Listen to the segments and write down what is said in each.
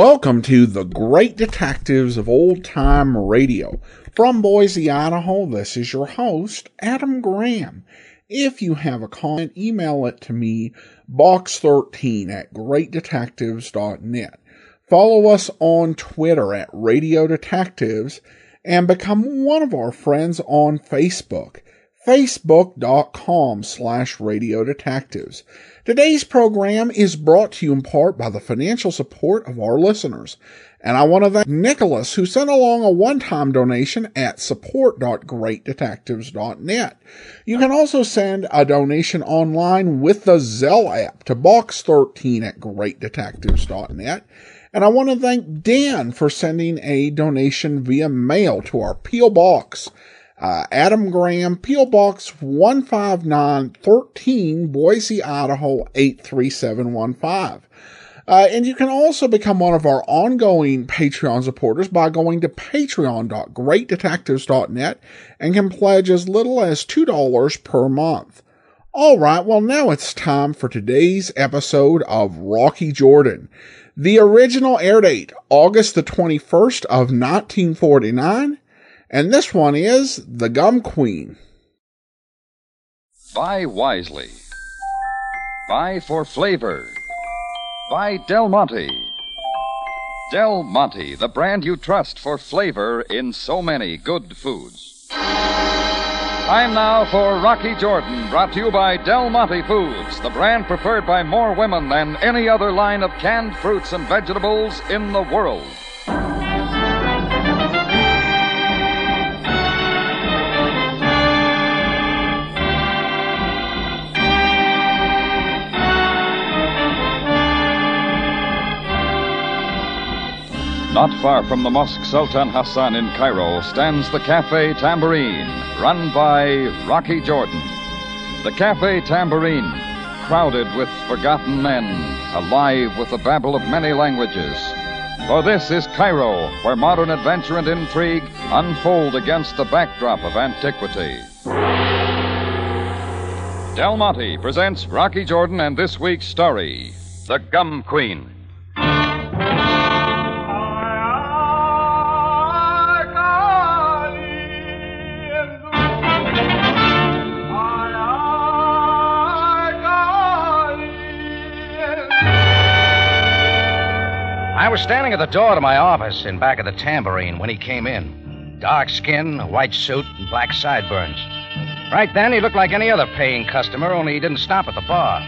Welcome to the Great Detectives of Old Time Radio. From Boise, Idaho, this is your host, Adam Graham. If you have a comment, email it to me, box13@greatdetectives.net. Follow us on Twitter at Radio Detectives and become one of our friends on Facebook, facebook.com/Radio Detectives. Today's program is brought to you in part by the financial support of our listeners. And I want to thank Nicholas, who sent along a one-time donation at support.greatdetectives.net. You can also send a donation online with the Zelle app to box13@greatdetectives.net. And I want to thank Dan for sending a donation via mail to our P.O. Box. Adam Graham, P.O. Box 15913, Boise, Idaho 83715. And you can also become one of our ongoing Patreon supporters by going to patreon.greatdetectives.net and can pledge as little as $2 per month. All right, well, now it's time for today's episode of Rocky Jordan. The original air date, August the 21st of 1949. And this one is The Gum Queen. Buy wisely. Buy for flavor. Buy Del Monte. Del Monte, the brand you trust for flavor in so many good foods. Time now for Rocky Jordan, brought to you by Del Monte Foods, the brand preferred by more women than any other line of canned fruits and vegetables in the world. Not far from the Mosque Sultan Hassan in Cairo stands the Cafe Tambourine, run by Rocky Jordan. The Cafe Tambourine, crowded with forgotten men, alive with the babble of many languages. For this is Cairo, where modern adventure and intrigue unfold against the backdrop of antiquity. Del Monte presents Rocky Jordan and this week's story, The Gum Queen. I was standing at the door to my office in back of the Tambourine when he came in. Dark skin, a white suit, and black sideburns. Right then, he looked like any other paying customer, only he didn't stop at the bar.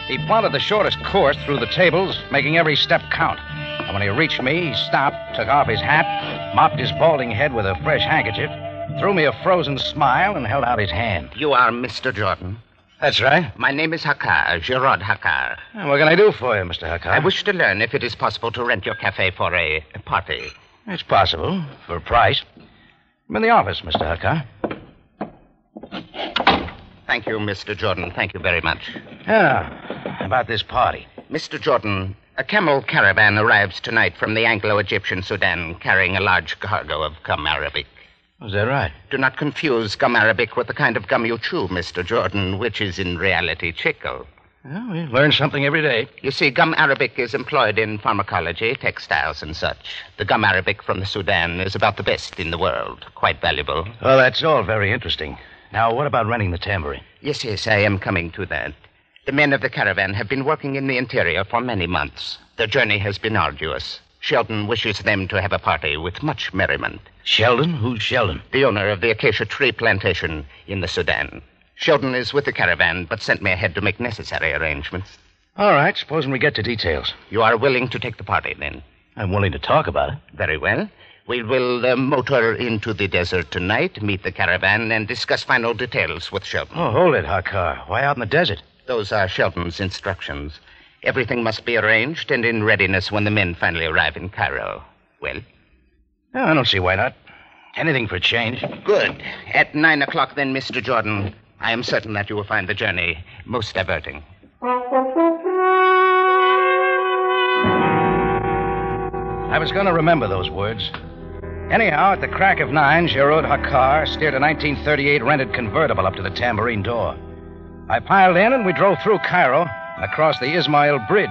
He plotted the shortest course through the tables, making every step count. And when he reached me, he stopped, took off his hat, mopped his balding head with a fresh handkerchief, threw me a frozen smile, and held out his hand. You are Mr. Jordan? That's right. My name is Hakar, Gerard Hakar. What can I do for you, Mr. Hakar? I wish to learn if it is possible to rent your cafe for a party. It's possible, for a price. I'm in the office, Mr. Hakar. Thank you, Mr. Jordan. Thank you very much. How about this party? Mr. Jordan, a camel caravan arrives tonight from the Anglo-Egyptian Sudan carrying a large cargo of gum arabic. Is that right? Do not confuse gum arabic with the kind of gum you chew, Mr. Jordan, which is in reality chicle. Well, we learn something every day. You see, gum arabic is employed in pharmacology, textiles, and such. The gum arabic from the Sudan is about the best in the world. Quite valuable. Well, that's all very interesting. Now, what about renting the Tambourine? Yes, I am coming to that. The men of the caravan have been working in the interior for many months. Their journey has been arduous. Sheldon wishes them to have a party with much merriment. Sheldon? Who's Sheldon? The owner of the acacia tree plantation in the Sudan. Sheldon is with the caravan, but sent me ahead to make necessary arrangements. All right, supposing we get to details. You are willing to take the party, then? I'm willing to talk about it. Very well. We will motor into the desert tonight, meet the caravan, and discuss final details with Sheldon. Oh, hold it, Hakar. Why out in the desert? Those are Sheldon's instructions. Everything must be arranged and in readiness when the men finally arrive in Cairo. Well? Oh, I don't see why not. Anything for a change. Good. At 9 o'clock, then, Mr. Jordan. I am certain that you will find the journey most diverting. I was going to remember those words. Anyhow, at the crack of 9, Gerard Hakar steered a 1938 rented convertible up to the Tambourine door. I piled in and we drove through Cairo and across the Ismail Bridge.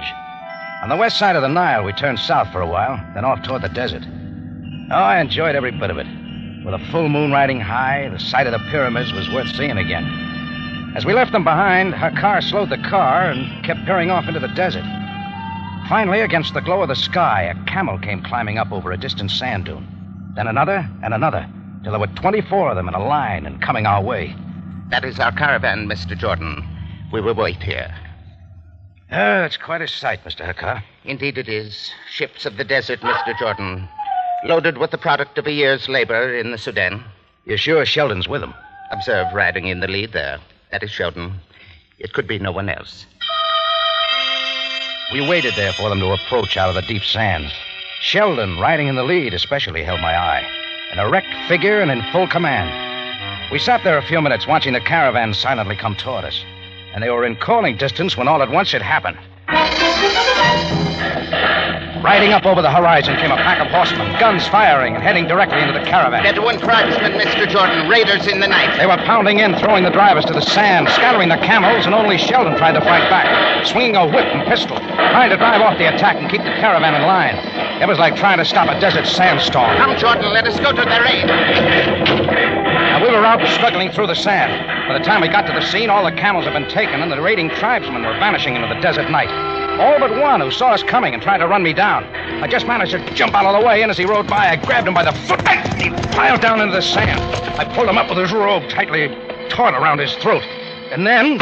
On the west side of the Nile, we turned south for a while, then off toward the desert. Oh, I enjoyed every bit of it. With a full moon riding high, the sight of the pyramids was worth seeing again. As we left them behind, Hakar slowed the car and kept peering off into the desert. Finally, against the glow of the sky, a camel came climbing up over a distant sand dune. Then another and another, till there were 24 of them in a line and coming our way. That is our caravan, Mr. Jordan. We will wait here. It's quite a sight, Mr. Hakar. Indeed it is. Ships of the desert, Mr. Jordan. Loaded with the product of a year's labor in the Sudan. You're sure Sheldon's with them? Observe riding in the lead there. That is Sheldon. It could be no one else. We waited there for them to approach out of the deep sands. Sheldon, riding in the lead, especially held my eye. An erect figure and in full command. We sat there a few minutes watching the caravan silently come toward us. And they were in calling distance when all at once it happened. Riding up over the horizon came a pack of horsemen, guns firing and heading directly into the caravan. Bedouin tribesmen, Mr. Jordan, raiders in the night. They were pounding in, throwing the drivers to the sand, scattering the camels, and only Sheldon tried to fight back, swinging a whip and pistol, trying to drive off the attack and keep the caravan in line. It was like trying to stop a desert sandstorm. Come, Jordan, let us go to their aid. Now, we were out struggling through the sand. By the time we got to the scene, all the camels had been taken, and the raiding tribesmen were vanishing into the desert night. All but one who saw us coming and tried to run me down. I just managed to jump out of the way, and as he rode by, I grabbed him by the foot. He piled down into the sand. I pulled him up with his robe tightly taut around his throat. And then,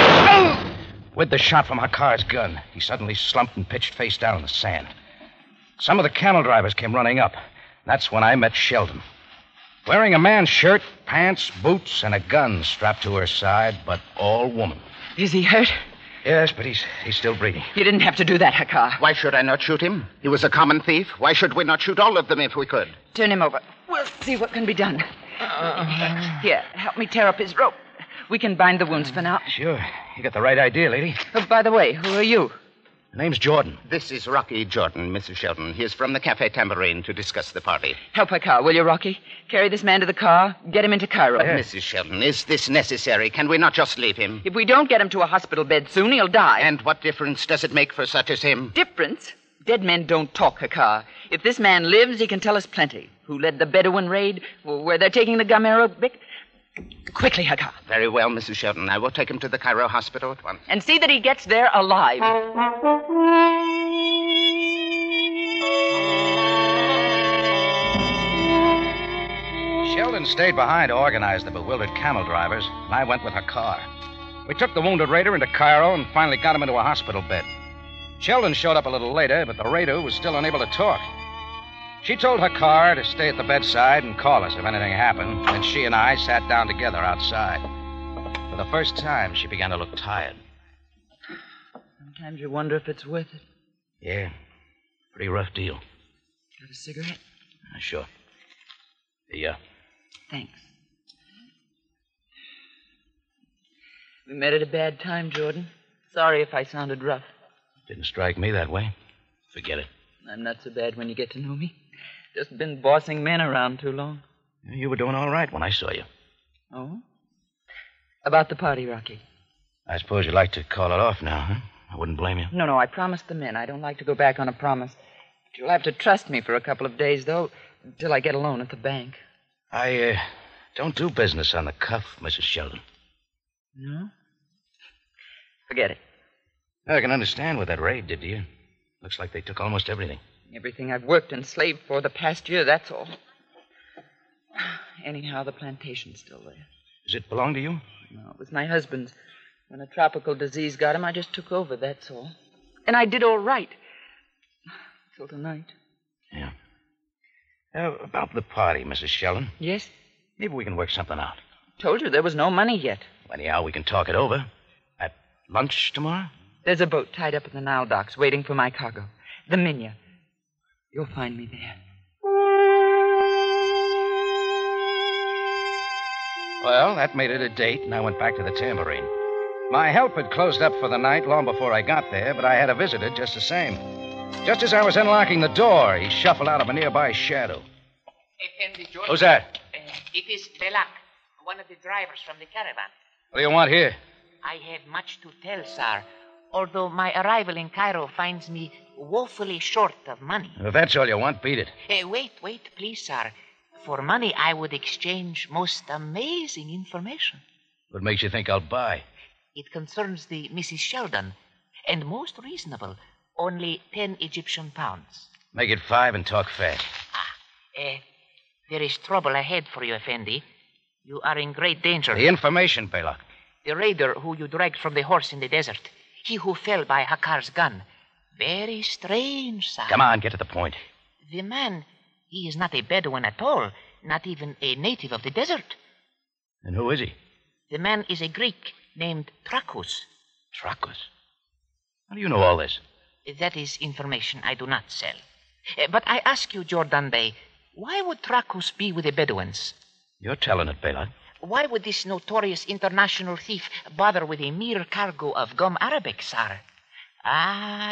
with the shot from Hakar's gun, he suddenly slumped and pitched face down in the sand. Some of the camel drivers came running up. That's when I met Sheldon. Wearing a man's shirt, pants, boots, and a gun strapped to her side, but all woman. Is he hurt? Yes, but he's still breathing. You didn't have to do that, Hakar. Why should I not shoot him? He was a common thief. Why should we not shoot all of them if we could? Turn him over. We'll see what can be done. Here, help me tear up his rope. We can bind the wounds for now. Sure. You got the right idea, lady. Oh, by the way, who are you? My name's Jordan. This is Rocky Jordan, Mrs. Sheldon. He is from the Cafe Tambourine to discuss the party. Help Hakar, will you, Rocky? Carry this man to the car. Get him into Cairo. Mrs. Sheldon, is this necessary? Can we not just leave him? If we don't get him to a hospital bed soon, he'll die. And what difference does it make for such as him? Difference? Dead men don't talk, Hakar. If this man lives, he can tell us plenty. Who led the Bedouin raid? Where they're taking the Gamero... Quickly, Hakar. Very well, Mrs. Sheldon. I will take him to the Cairo hospital at once. And see that he gets there alive. Sheldon stayed behind to organize the bewildered camel drivers, and I went with Hakar. We took the wounded raider into Cairo and finally got him into a hospital bed. Sheldon showed up a little later, but the raider was still unable to talk. She told Hakar to stay at the bedside and call us if anything happened, and she and I sat down together outside. For the first time, she began to look tired. Sometimes you wonder if it's worth it. Yeah, pretty rough deal. Got a cigarette? Sure. Yeah. Thanks. We met at a bad time, Jordan. Sorry if I sounded rough. Didn't strike me that way. Forget it. I'm not so bad when you get to know me. Just been bossing men around too long. You were doing all right when I saw you. Oh? About the party, Rocky. I suppose you'd like to call it off now, huh? I wouldn't blame you. No, I promised the men. I don't like to go back on a promise. But you'll have to trust me for a couple of days, though, until I get a loan at the bank. I don't do business on the cuff, Mrs. Sheldon. No? Forget it. I can understand what that raid did to you. Looks like they took almost everything. Everything I've worked and slaved for the past year, that's all. Anyhow, the plantation's still there. Does it belong to you? No, it was my husband's. When a tropical disease got him, I just took over, that's all. And I did all right. Till tonight. Yeah. About the party, Mrs. Sheldon. Yes? Maybe we can work something out. Told you there was no money yet. Anyhow, we can talk it over. At lunch tomorrow? There's a boat tied up at the Nile docks waiting for my cargo. The Minya. You'll find me there. Well, that made it a date, and I went back to the Tambourine. My help had closed up for the night long before I got there, but I had a visitor just the same. Just as I was unlocking the door, he shuffled out of a nearby shadow. Who's that? It is Belak, one of the drivers from the caravan. What do you want here? I have much to tell, sir. Although my arrival in Cairo finds me woefully short of money. If that's all you want, beat it. Wait, please, sir. For money, I would exchange most amazing information. What makes you think I'll buy? It concerns the Mrs. Sheldon, and most reasonable, only 10 Egyptian pounds. Make it 5 and talk fast. There is trouble ahead for you, Effendi. You are in great danger. The information, Belak. The raider who you dragged from the horse in the desert. He who fell by Hakar's gun. Very strange, sir. Come on, get to the point. The man, he is not a Bedouin at all. Not even a native of the desert. And who is he? The man is a Greek named Trachus. Trachus? How do you know all this? That is information I do not sell. But I ask you, Jordan Bey, why would Trachus be with the Bedouins? You're telling it, Belak. Why would this notorious international thief bother with a mere cargo of gum arabic, sir?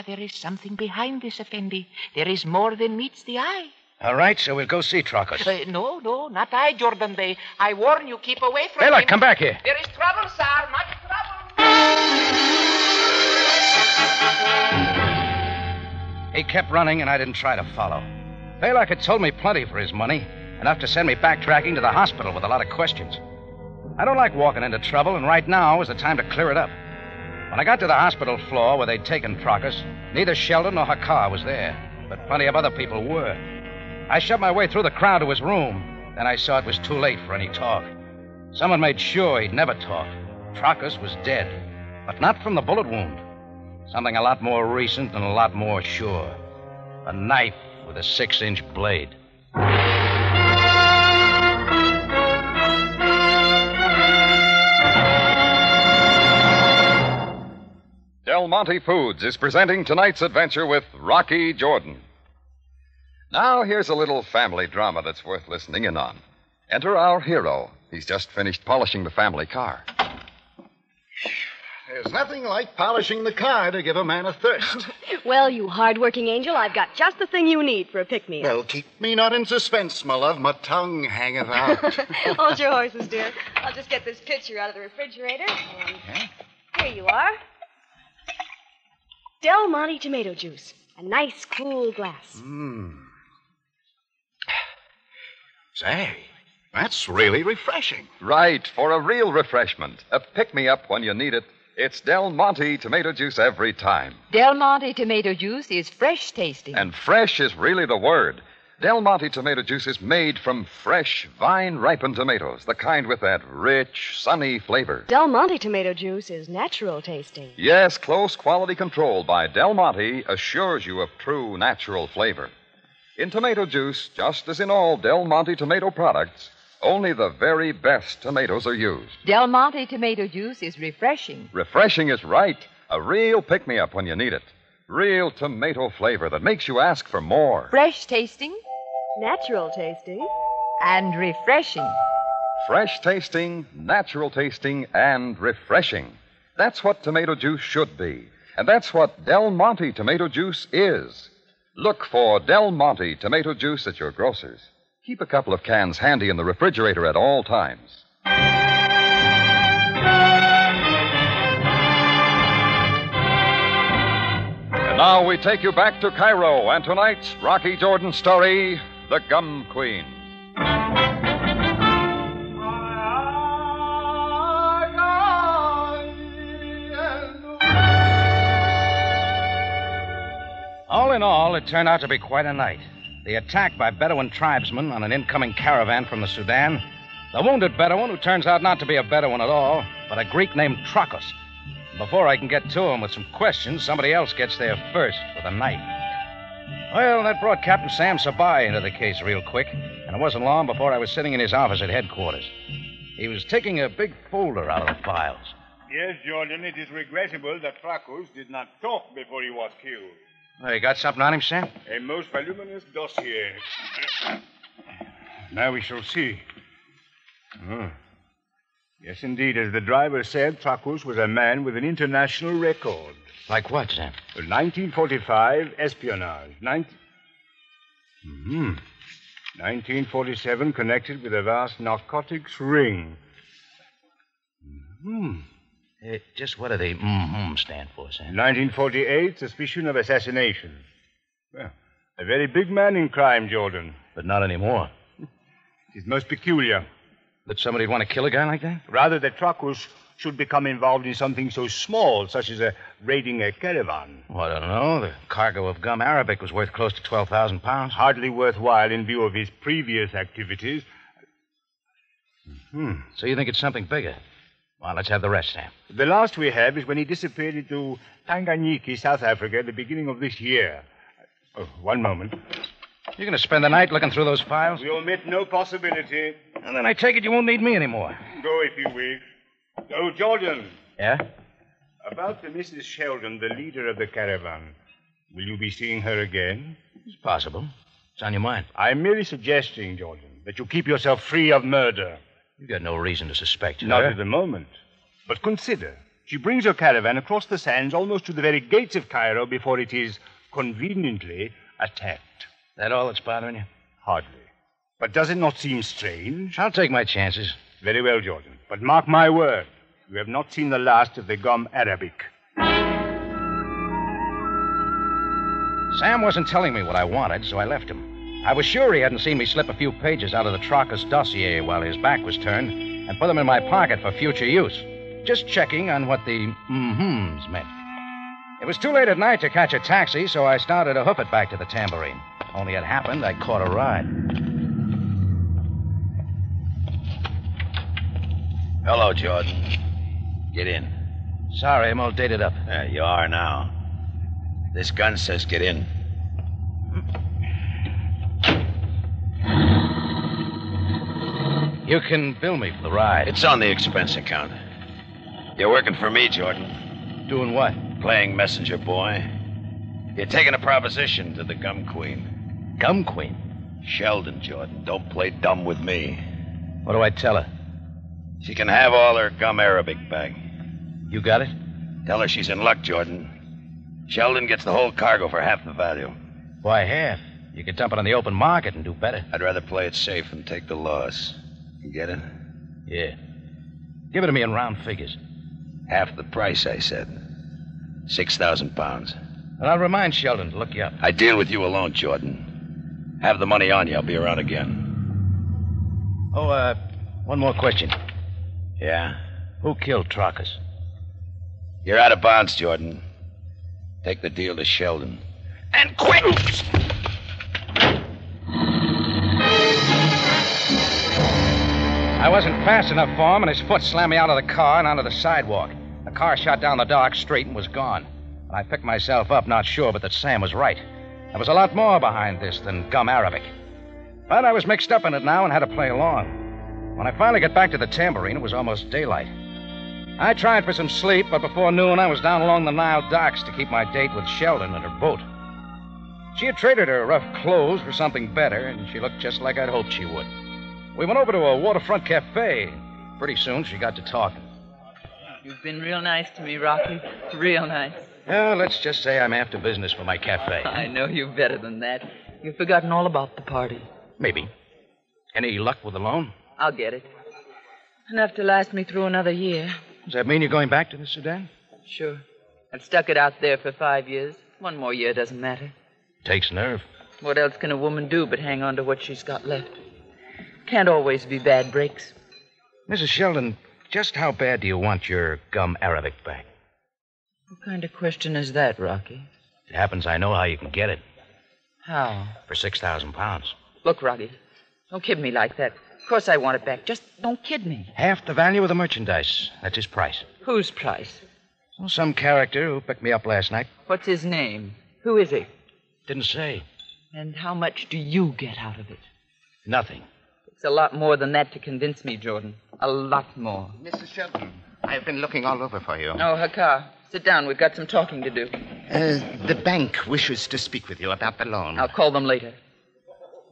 There is something behind this, Effendi. There is more than meets the eye. All right, so we'll go see Trachus. No, not I, Jordan Bey. I warn you, keep away from Belak, him. come back here. There is trouble, sir, much trouble. He kept running, and I didn't try to follow. Belak had told me plenty for his money, enough to send me backtracking to the hospital with a lot of questions. I don't like walking into trouble, and right now is the time to clear it up. When I got to the hospital floor where they'd taken Trachus, neither Sheldon nor Hakar was there, but plenty of other people were. I shoved my way through the crowd to his room. Then I saw it was too late for any talk. Someone made sure he'd never talk. Trachus was dead, but not from the bullet wound. Something a lot more recent and a lot more sure. A knife with a 6-inch blade. Del Monte Foods is presenting tonight's adventure with Rocky Jordan. Now, here's a little family drama that's worth listening in on. Enter our hero. He's just finished polishing the family car. There's nothing like polishing the car to give a man a thirst. Well, you hard-working angel, I've got just the thing you need for a pick-me-up. Well, keep me not in suspense, my love. My tongue hangeth out. Hold your horses, dear. I'll just get this pitcher out of the refrigerator. And here you are. Del Monte tomato juice. A nice, cool glass. Say, that's really refreshing. Right, for a real refreshment. A pick-me-up when you need it. It's Del Monte tomato juice every time. Del Monte tomato juice is fresh tasting. And fresh is really the word. Del Monte tomato juice is made from fresh, vine-ripened tomatoes, the kind with that rich, sunny flavor. Del Monte tomato juice is natural tasting. Yes, close quality control by Del Monte assures you of true natural flavor. In tomato juice, just as in all Del Monte tomato products, only the very best tomatoes are used. Del Monte tomato juice is refreshing. Refreshing is right. A real pick-me-up when you need it. Real tomato flavor that makes you ask for more. Fresh tasting. Natural tasting. And refreshing. Fresh tasting, natural tasting, and refreshing. That's what tomato juice should be. And that's what Del Monte tomato juice is. Look for Del Monte tomato juice at your grocer's. Keep a couple of cans handy in the refrigerator at all times. And now we take you back to Cairo and tonight's Rocky Jordan story, The Gum Queen. All in all, it turned out to be quite a night. The attack by Bedouin tribesmen on an incoming caravan from the Sudan, the wounded Bedouin who turns out not to be a Bedouin at all, but a Greek named Trachus. Before I can get to him with some questions, somebody else gets there first with a knife. Well, that brought Captain Sam Sabai into the case real quick, and it wasn't long before I was sitting in his office at headquarters. He was taking a big folder out of the files. Yes, Jordan, it is regrettable that Trachus did not talk before he was killed. Oh, you got something on him, Sam? A most voluminous dossier. Now we shall see. Oh. Yes, indeed. As the driver said, Trachus was a man with an international record. Like what, Sam? 1945, espionage. 1947, connected with a vast narcotics ring. Just what do they stand for, Sam? 1948, suspicion of assassination. Well, a very big man in crime, Jordan. But not anymore. It's most peculiar. That somebody'd want to kill a guy like that? Rather, that Tracus should become involved in something so small, such as raiding a caravan. Well, I don't know. The cargo of gum arabic was worth close to 12,000 pounds. Hardly worthwhile in view of his previous activities. So you think it's something bigger? Well, let's have the rest, Sam. The last we have is when he disappeared into Tanganyika, South Africa, at the beginning of this year. Oh, one moment. You're going to spend the night looking through those files? We omit no possibility. And then I take it you won't need me anymore. Go if you wish. Oh, Jordan. Yeah? About the Mrs. Sheldon, the leader of the caravan. Will you be seeing her again? It's possible. It's on your mind. I'm merely suggesting, Jordan, that you keep yourself free of murder. You've got no reason to suspect her. Not at the moment. But consider, she brings her caravan across the sands almost to the very gates of Cairo before it is conveniently attacked. That all that's bothering you? Hardly. But does it not seem strange? I'll take my chances. Very well, Jordan. But mark my word, you have not seen the last of the gum arabic. Sam wasn't telling me what I wanted, so I left him. I was sure he hadn't seen me slip a few pages out of the Tracus dossier while his back was turned and put them in my pocket for future use. Just checking on what the mm-hms meant. It was too late at night to catch a taxi, so I started to hoof it back to the Tambourine. Only it happened I caught a ride. Hello, Jordan. Get in. Sorry, I'm all dated up. Yeah, you are now. This gun says get in. You can bill me for the ride. It's on the expense account. You're working for me, Jordan. Doing what? Playing messenger boy. You're taking a proposition to the Gum Queen. Gum Queen? Sheldon, Jordan. Don't play dumb with me. What do I tell her? She can have all her gum arabic back. You got it? Tell her she's in luck, Jordan. Sheldon gets the whole cargo for half the value. Why half? You could dump it on the open market and do better. I'd rather play it safe and take the loss. You get it? Yeah. Give it to me in round figures. Half the price, I said. 6,000 pounds. And I'll remind Sheldon to look you up. I deal with you alone, Jordan. Have the money on you. I'll be around again. Oh, one more question. Yeah? Who killed Tracus? You're out of bounds, Jordan. Take the deal to Sheldon. And quick! I wasn't fast enough for him, and his foot slammed me out of the car and onto the sidewalk. The car shot down the dark street and was gone. And I picked myself up, not sure, but that Sam was right. There was a lot more behind this than gum arabic. But I was mixed up in it now and had to play along. When I finally got back to the Tambourine, it was almost daylight. I tried for some sleep, but before noon I was down along the Nile docks to keep my date with Sheldon and her boat. She had traded her rough clothes for something better, and she looked just like I'd hoped she would. We went over to a waterfront cafe. Pretty soon she got to talking. You've been real nice to me, Rocky. Real nice. Well, let's just say I'm after business for my cafe. I know you better than that. You've forgotten all about the party. Maybe. Any luck with the loan? I'll get it. Enough to last me through another year. Does that mean you're going back to the Sudan? Sure. I've stuck it out there for 5 years. One more year doesn't matter. Takes nerve. What else can a woman do but hang on to what she's got left? Can't always be bad breaks. Mrs. Sheldon, just how bad do you want your gum arabic back? What kind of question is that, Rocky? It happens I know how you can get it. How? For 6,000 pounds. Look, Rocky, don't kid me like that. Of course I want it back. Just don't kid me. Half the value of the merchandise. That's his price. Whose price? Well, some character who picked me up last night. What's his name? Who is he? Didn't say. And how much do you get out of it? Nothing. It's a lot more than that to convince me, Jordan. A lot more. Mrs. Sheldon, I've been looking all over for you. Oh, Hakar, sit down. We've got some talking to do. The bank wishes to speak with you about the loan. I'll call them later.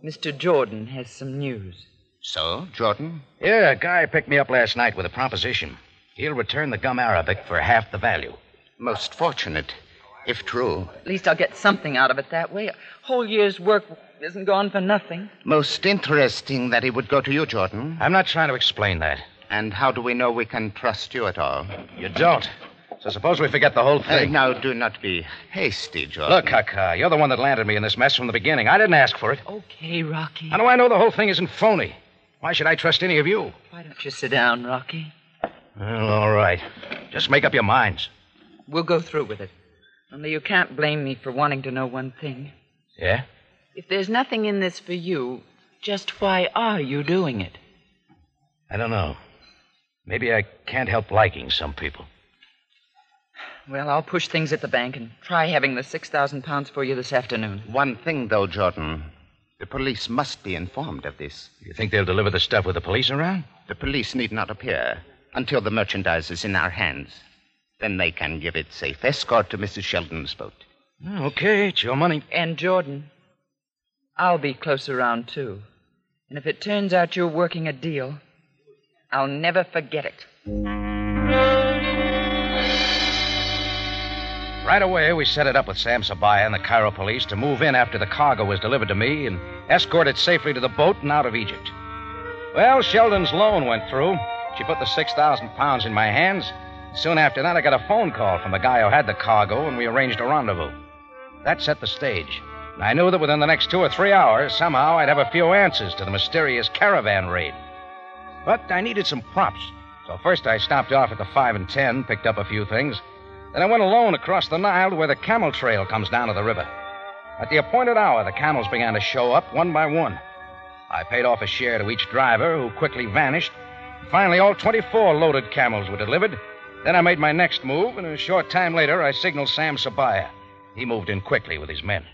Mr. Jordan has some news. So, Jordan? Yeah, a guy picked me up last night with a proposition. He'll return the gum arabic for half the value. Most fortunate, if true. At least I'll get something out of it that way. A whole year's work isn't gone for nothing. Most interesting that he would go to you, Jordan. I'm not trying to explain that. And how do we know we can trust you at all? You don't. So suppose we forget the whole thing. Now, do not be hasty, Jordan. Look, Haka, you're the one that landed me in this mess from the beginning. I didn't ask for it. Okay, Rocky. How do I know the whole thing isn't phony? Why should I trust any of you? Why don't you sit down, Rocky? Well, all right. Just make up your minds. We'll go through with it. Only you can't blame me for wanting to know one thing. Yeah? If there's nothing in this for you, just why are you doing it? I don't know. Maybe I can't help liking some people. Well, I'll push things at the bank and try having the 6,000 pounds for you this afternoon. One thing, though, Jordan. The police must be informed of this. You think they'll deliver the stuff with the police around? The police need not appear until the merchandise is in our hands. Then they can give it safe escort to Mrs. Sheldon's boat. Okay, it's your money. And Jordan, I'll be close around, too. And if it turns out you're working a deal, I'll never forget it. Right away, we set it up with Sam Sabaya and the Cairo police to move in after the cargo was delivered to me and escort it safely to the boat and out of Egypt. Well, Sheldon's loan went through. She put the 6,000 pounds in my hands. Soon after that, I got a phone call from the guy who had the cargo, and we arranged a rendezvous. That set the stage. And I knew that within the next 2 or 3 hours, somehow I'd have a few answers to the mysterious caravan raid. But I needed some props. So first I stopped off at the 5 and 10, picked up a few things. Then I went alone across the Nile to where the camel trail comes down to the river. At the appointed hour, the camels began to show up one by one. I paid off a share to each driver, who quickly vanished. Finally, all 24 loaded camels were delivered. Then I made my next move, and a short time later, I signaled Sam Sabaya. He moved in quickly with his men.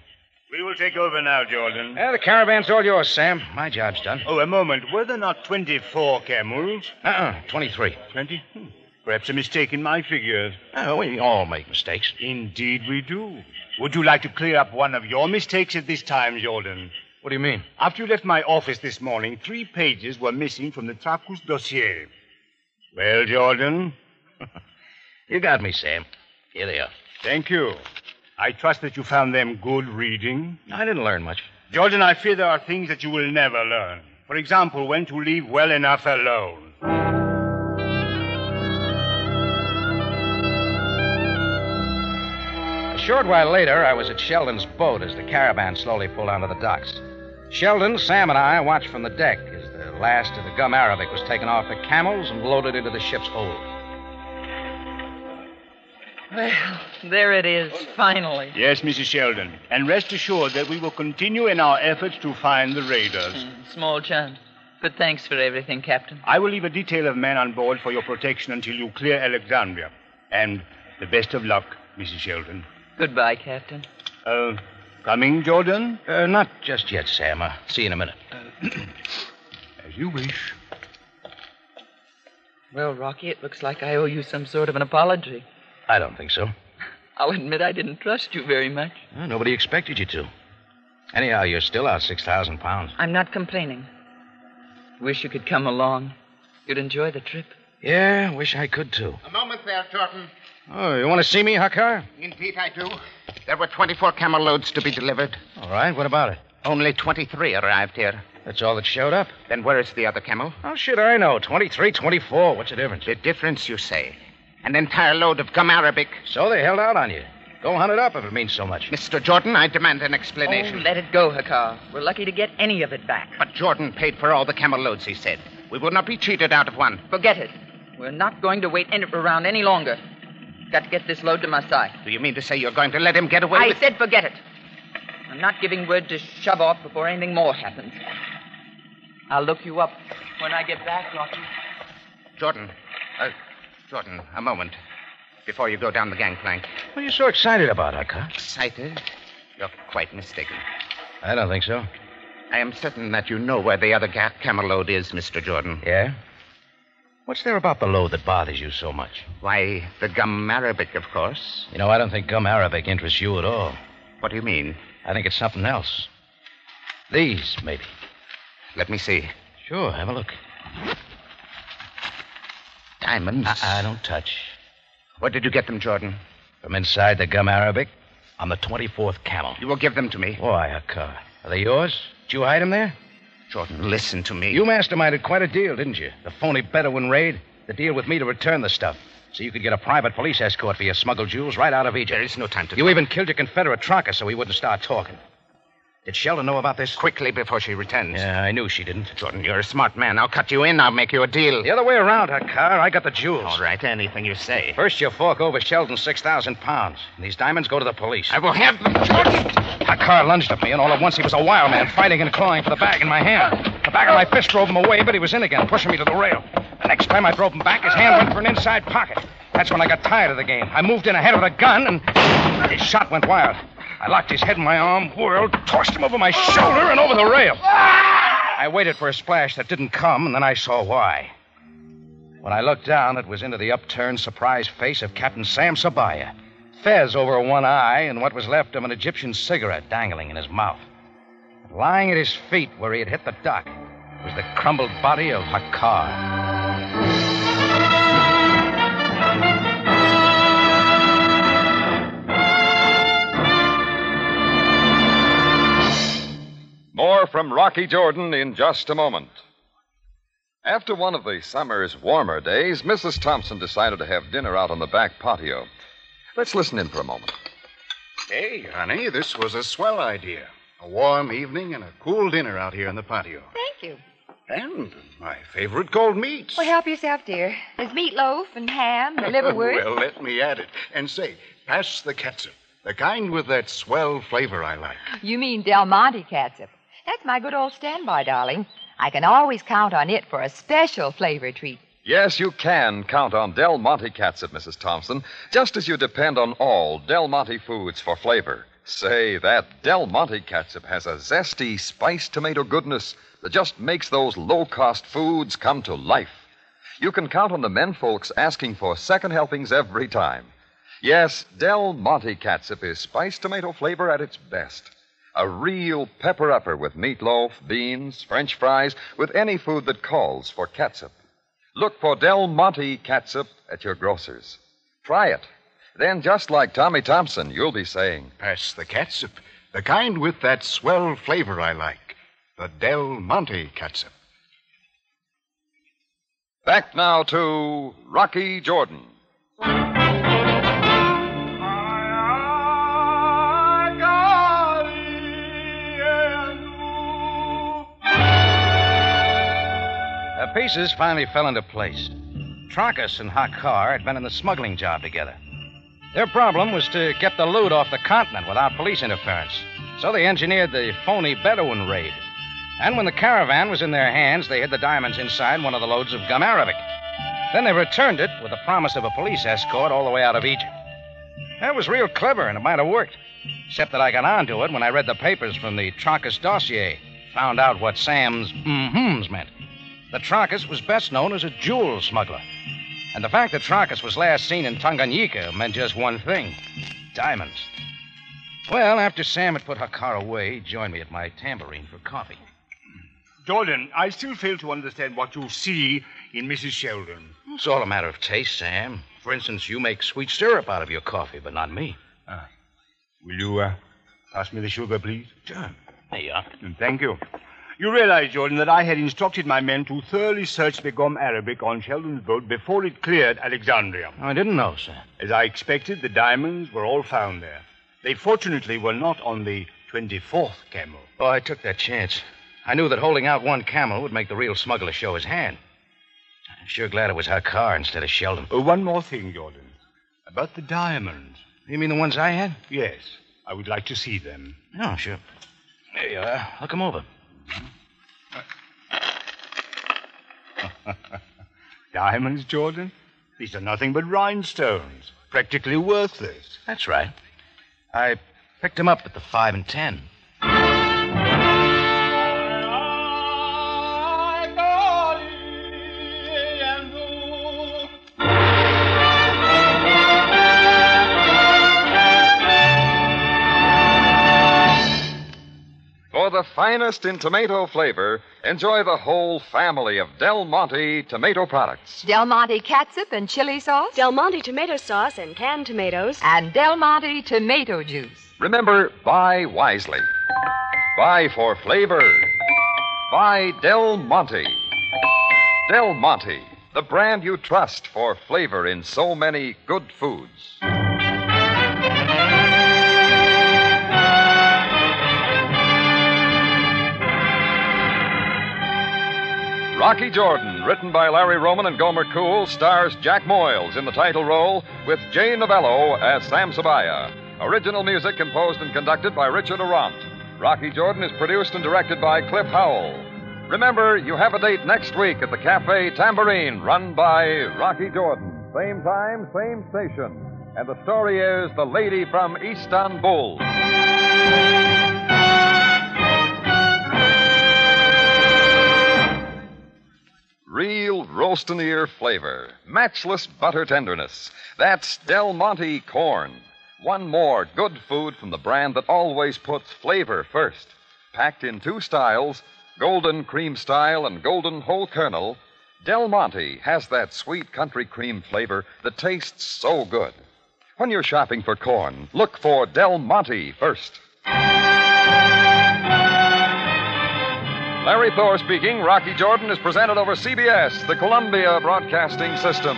We will take over now, Jordan. The caravan's all yours, Sam. My job's done. Oh, a moment. Were there not 24 camels? 23. 20? Perhaps a mistake in my figures. We all make mistakes. Indeed we do. Would you like to clear up one of your mistakes at this time, Jordan? What do you mean? After you left my office this morning, 3 pages were missing from the Tracus dossier. Well, Jordan? You got me, Sam. Here they are. Thank you. I trust that you found them good reading. I didn't learn much. Jordan, I fear there are things that you will never learn. For example, when to leave well enough alone. A short while later, I was at Sheldon's boat as the caravan slowly pulled onto the docks. Sheldon, Sam, and I watched from the deck as the last of the gum Arabic was taken off the camels and loaded into the ship's hold. Well, there it is, finally. Yes, Mrs. Sheldon. And rest assured that we will continue in our efforts to find the raiders. Small chance. But thanks for everything, Captain. I will leave a detail of men on board for your protection until you clear Alexandria. And the best of luck, Mrs. Sheldon. Goodbye, Captain. Coming, Jordan? Not just yet, Sam. See you in a minute. As you wish. Well, Rocky, it looks like I owe you some sort of an apology. I don't think so. I'll admit I didn't trust you very much. Nobody expected you to. Anyhow, you're still out 6,000 pounds. I'm not complaining. Wish you could come along. You'd enjoy the trip. Yeah, wish I could, too. A moment there, Jordan. Oh, you want to see me, Hakar? Indeed, I do. There were 24 camel loads to be delivered. All right, what about it? Only 23 arrived here. That's all that showed up. Then where is the other camel? How should I know? 23, 24. What's the difference? The difference, you say? An entire load of gum Arabic. So they held out on you. Go hunt it up if it means so much. Mr. Jordan, I demand an explanation. Oh, let it go, Hakar. We're lucky to get any of it back. But Jordan paid for all the camel loads, he said. We will not be cheated out of one. Forget it. We're not going to wait around any longer. Got to get this load to my side. Do you mean to say you're going to let him get away I with... said forget it. I'm not giving word to shove off before anything more happens. I'll look you up when I get back, Rocky. Jordan, a moment. Before you go down the gangplank. What are you so excited about, Hakar? Excited? You're quite mistaken. I don't think so. I am certain that you know where the other camel load is, Mr. Jordan. Yeah? What's there about the load that bothers you so much? Why, the gum Arabic, of course. You know, I don't think gum Arabic interests you at all. What do you mean? I think it's something else. These, maybe. Let me see. Sure, have a look. Diamonds? I don't touch. Where did you get them, Jordan? From inside the gum Arabic on the 24th camel. You will give them to me. Why, Hakar? Are they yours? Did you hide them there? Jordan, listen to me. You masterminded quite a deal, didn't you? The phony Bedouin raid, the deal with me to return the stuff. so you could get a private police escort for your smuggled jewels right out of Egypt. There is no time to... You even killed your Confederate trucker so he wouldn't start talking. Did Sheldon know about this? Quickly before she returns. Yeah, I knew she didn't. Jordan, you're a smart man. I'll cut you in. I'll make you a deal. The other way around, Hakar. I got the jewels. All right, anything you say. First, you fork over Sheldon's 6,000 pounds. And these diamonds go to the police. I will have them, Jordan. Hakar lunged at me, and all at once he was a wild man, fighting and clawing for the bag in my hand. The back of my fist drove him away, but he was in again, pushing me to the rail. The next time I drove him back, his hand went for an inside pocket. That's when I got tired of the game. I moved in ahead of the gun, and his shot went wild. I locked his head in my arm, whirled, tossed him over my shoulder and over the rail. I waited for a splash that didn't come, and then I saw why. When I looked down, it was into the upturned, surprised face of Captain Sam Sabaya, fez over one eye and what was left of an Egyptian cigarette dangling in his mouth. Lying at his feet where he had hit the dock was the crumbled body of Hakar. More from Rocky Jordan in just a moment. After one of the summer's warmer days, Mrs. Thompson decided to have dinner out on the back patio. Let's listen in for a moment. Hey, honey, this was a swell idea. A warm evening and a cool dinner out here in the patio. Thank you. And my favorite cold meats. Well, help yourself, dear. There's meatloaf and ham and liverwurst. Well, let me add it. And say, pass the catsup. The kind with that swell flavor I like. You mean Del Monte catsup. That's my good old standby, darling. I can always count on it for a special flavor treat. Yes, you can count on Del Monte catsup, Mrs. Thompson, just as you depend on all Del Monte foods for flavor. Say, that Del Monte catsup has a zesty, spiced tomato goodness that just makes those low-cost foods come to life. You can count on the menfolks asking for second helpings every time. Yes, Del Monte catsup is spiced tomato flavor at its best. A real pepper-upper with meatloaf, beans, French fries, with any food that calls for catsup. Look for Del Monte catsup at your grocer's. Try it. Then, just like Tommy Thompson, you'll be saying, pass the catsup. The kind with that swell flavor I like. The Del Monte catsup. Back now to Rocky Jordan. The pieces finally fell into place. Tracus and Hakar had been in the smuggling job together. Their problem was to get the loot off the continent without police interference. So they engineered the phony Bedouin raid. And when the caravan was in their hands, they hid the diamonds inside one of the loads of gum arabic. Then they returned it with the promise of a police escort all the way out of Egypt. That was real clever, and it might have worked. Except that I got onto it when I read the papers from the Tracus dossier. Found out what Sam's mm-hms meant. The Tracus was best known as a jewel smuggler. And the fact that Tracus was last seen in Tanganyika meant just one thing: diamonds. Well, after Sam had put Hakar away, he joined me at my Tambourine for coffee. Jordan, I still fail to understand what you see in Mrs. Sheldon. It's all a matter of taste, Sam. For instance, you make sweet syrup out of your coffee, but not me. Will you pass me the sugar, please? Sure. There you are. Thank you. You realize, Jordan, that I had instructed my men to thoroughly search the gum arabic on Sheldon's boat before it cleared Alexandria. I didn't know, sir. As I expected, the diamonds were all found there. They fortunately were not on the 24th camel. Oh, I took that chance. I knew that holding out one camel would make the real smuggler show his hand. I'm sure glad it was Hakar instead of Sheldon. One more thing, Jordan. About the diamonds. You mean the ones I had? Yes. I would like to see them. Oh, sure. There you are. Look them over. Diamonds, Jordan? These are nothing but rhinestones. Practically worthless. That's right. I picked them up at the 5 and 10. For the finest in tomato flavor, enjoy the whole family of Del Monte tomato products. Del Monte catsup and chili sauce. Del Monte tomato sauce and canned tomatoes. And Del Monte tomato juice. Remember, buy wisely. Buy for flavor. Buy Del Monte. Del Monte, the brand you trust for flavor in so many good foods. Rocky Jordan, written by Larry Roman and Gomer Cool, stars Jack Moyles in the title role with Jay Novello as Sam Sabaya. Original music composed and conducted by Richard Arant. Rocky Jordan is produced and directed by Cliff Howell. Remember, you have a date next week at the Cafe Tambourine, run by Rocky Jordan. Same time, same station. And the story is The Lady from Istanbul. Real roast-in-the-ear flavor, matchless butter tenderness. That's Del Monte corn. One more good food from the brand that always puts flavor first. Packed in two styles, golden cream style and golden whole kernel, Del Monte has that sweet country cream flavor that tastes so good. When you're shopping for corn, look for Del Monte first. Larry Thor speaking. Rocky Jordan is presented over CBS, the Columbia Broadcasting System.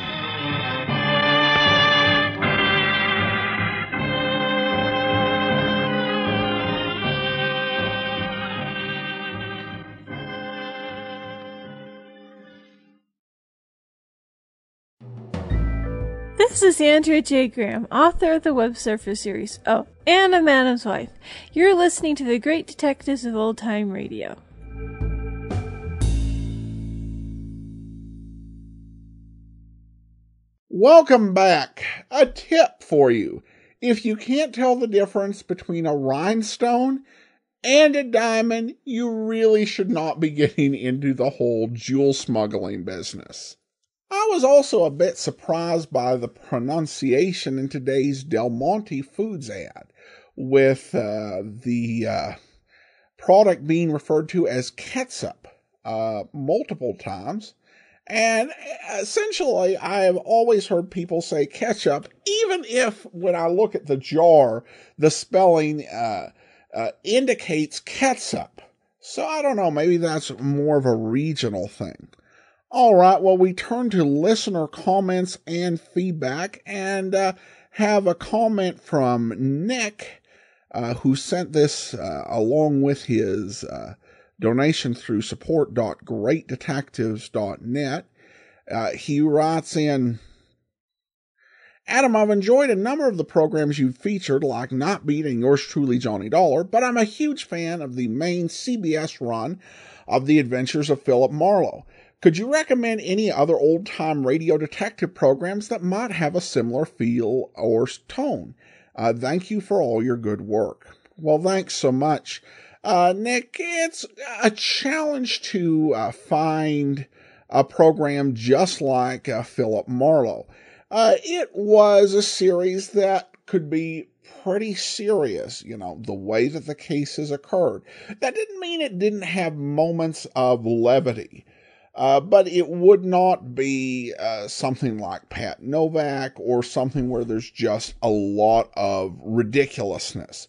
This is Andrea J. Graham, author of the Web Surfer series. Oh, and a Madam's Wife. You're listening to The Great Detectives of Old Time Radio. Welcome back. A tip for you. If you can't tell the difference between a rhinestone and a diamond, you really should not be getting into the whole jewel smuggling business. I was also a bit surprised by the pronunciation in today's Del Monte Foods ad, with the product being referred to as ketchup multiple times. And essentially, I have always heard people say ketchup, even if when I look at the jar, the spelling indicates ketchup. So I don't know, maybe that's more of a regional thing. All right, well, we turn to listener comments and feedback, and have a comment from Nick, who sent this along with his donation through support.greatdetectives.net. He writes in, Adam, I've enjoyed a number of the programs you've featured, like Not Beating Yours Truly, Johnny Dollar, but I'm a huge fan of the main CBS run of The Adventures of Philip Marlowe. Could you recommend any other old-time radio detective programs that might have a similar feel or tone? Thank you for all your good work. Well, thanks so much. Nick, it's a challenge to find a program just like Philip Marlowe. It was a series that could be pretty serious, the way that the cases occurred. That didn't mean it didn't have moments of levity, but it would not be something like Pat Novak or something where there's just a lot of ridiculousness.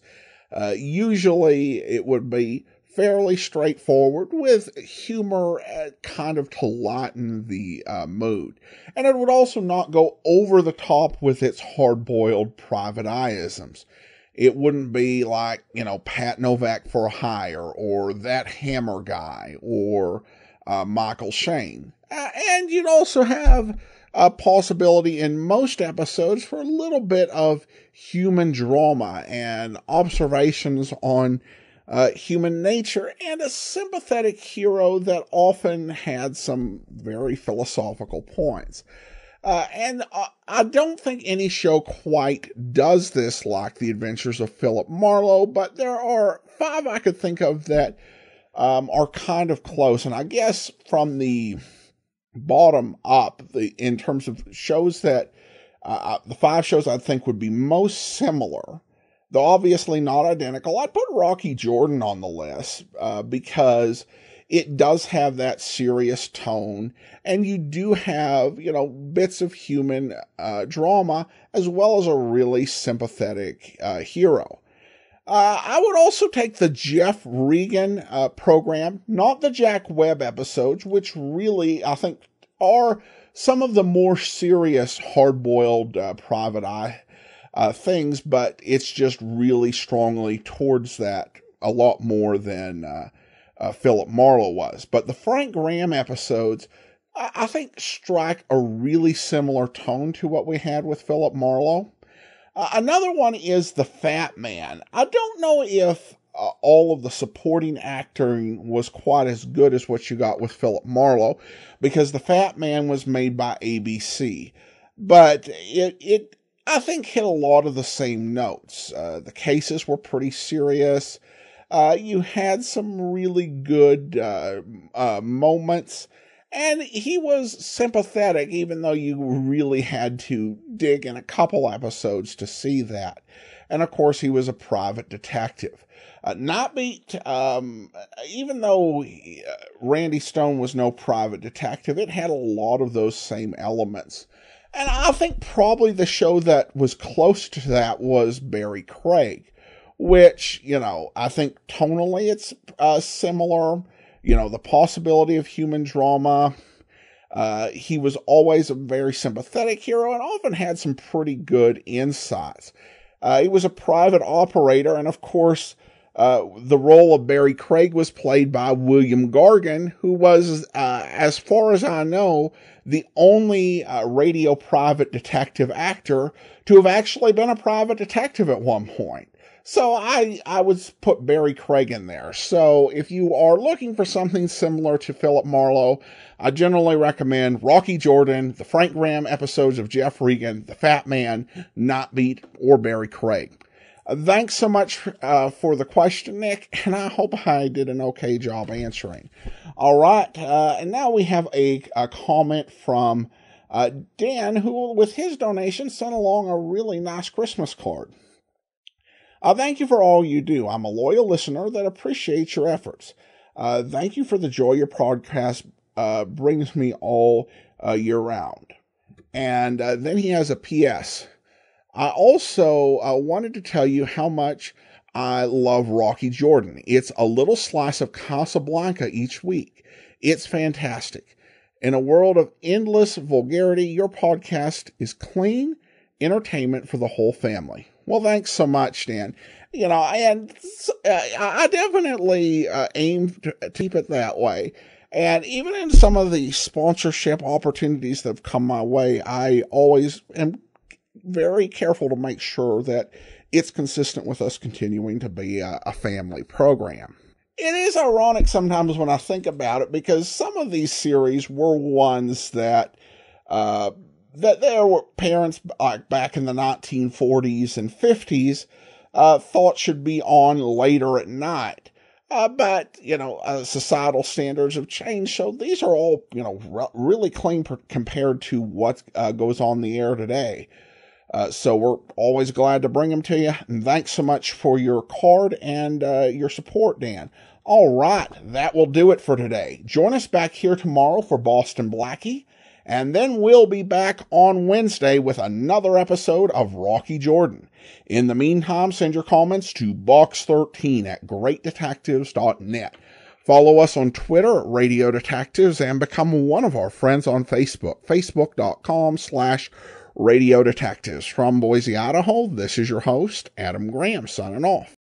Usually it would be fairly straightforward with humor kind of to lighten the mood. And it would also not go over the top with its hard-boiled private eye-isms. It wouldn't be like, Pat Novak for Hire or That Hammer Guy or Michael Shane. And you'd also have a possibility in most episodes for a little bit of human drama and observations on human nature, and a sympathetic hero that often had some very philosophical points. And I don't think any show quite does this like The Adventures of Philip Marlowe, but there are 5 I could think of that are kind of close. And I guess from the bottom up, in terms of shows that the 5 shows I think would be most similar, though obviously not identical, I'd put Rocky Jordan on the list because it does have that serious tone, and you do have, bits of human drama as well as a really sympathetic hero. I would also take the Jeff Regan program, not the Jack Webb episodes, which really, I think, are some of the more serious, hard-boiled private eye things, but it's just really strongly towards that a lot more than Philip Marlowe was. But the Frank Graham episodes, I think, strike a really similar tone to what we had with Philip Marlowe. Another one is The Fat Man. I don't know if all of the supporting acting was quite as good as what you got with Philip Marlowe, because The Fat Man was made by ABC. But it I think, hit a lot of the same notes. The cases were pretty serious. You had some really good moments. And he was sympathetic, even though you really had to dig in a couple episodes to see that. And, of course, he was a private detective. Nightbeat, even though Randy Stone was no private detective, it had a lot of those same elements. And I think probably the show that was close to that was Barry Craig, which, I think tonally it's similar. The possibility of human drama. He was always a very sympathetic hero and often had some pretty good insights. He was a private operator, and of course, the role of Barry Craig was played by William Gargan, who was, as far as I know, the only radio private detective actor to have actually been a private detective at one point. So I would put Barry Craig in there. So if you are looking for something similar to Philip Marlowe, I generally recommend Rocky Jordan, the Frank Graham episodes of Jeff Regan, The Fat Man, Nightbeat, or Barry Craig. Thanks so much for the question, Nick, and I hope I did an okay job answering. All right, and now we have a comment from Dan, who, with his donation, sent along a really nice Christmas card. Thank you for all you do. I'm a loyal listener that appreciates your efforts. Thank you for the joy your podcast brings me all year round. And then he has a PS. I also wanted to tell you how much I love Rocky Jordan. It's a little slice of Casablanca each week. It's fantastic. In a world of endless vulgarity, your podcast is clean entertainment for the whole family. Well, thanks so much, Dan. And I definitely aim to keep it that way. And even in some of the sponsorship opportunities that have come my way, I always am very careful to make sure that it's consistent with us continuing to be a family program. It is ironic sometimes when I think about it, because some of these series were ones that there were parents back in the 1940s and 50s thought should be on later at night. But societal standards have changed, so these are all, really clean compared to what goes on the air today. So we're always glad to bring them to you. And thanks so much for your card and your support, Dan. All right, that will do it for today. Join us back here tomorrow for Boston Blackie. And then we'll be back on Wednesday with another episode of Rocky Jordan. In the meantime, send your comments to box13@greatdetectives.net. Follow us on Twitter at Radio Detectives and become one of our friends on Facebook, facebook.com/Radio Detectives. From Boise, Idaho, this is your host, Adam Graham, signing off.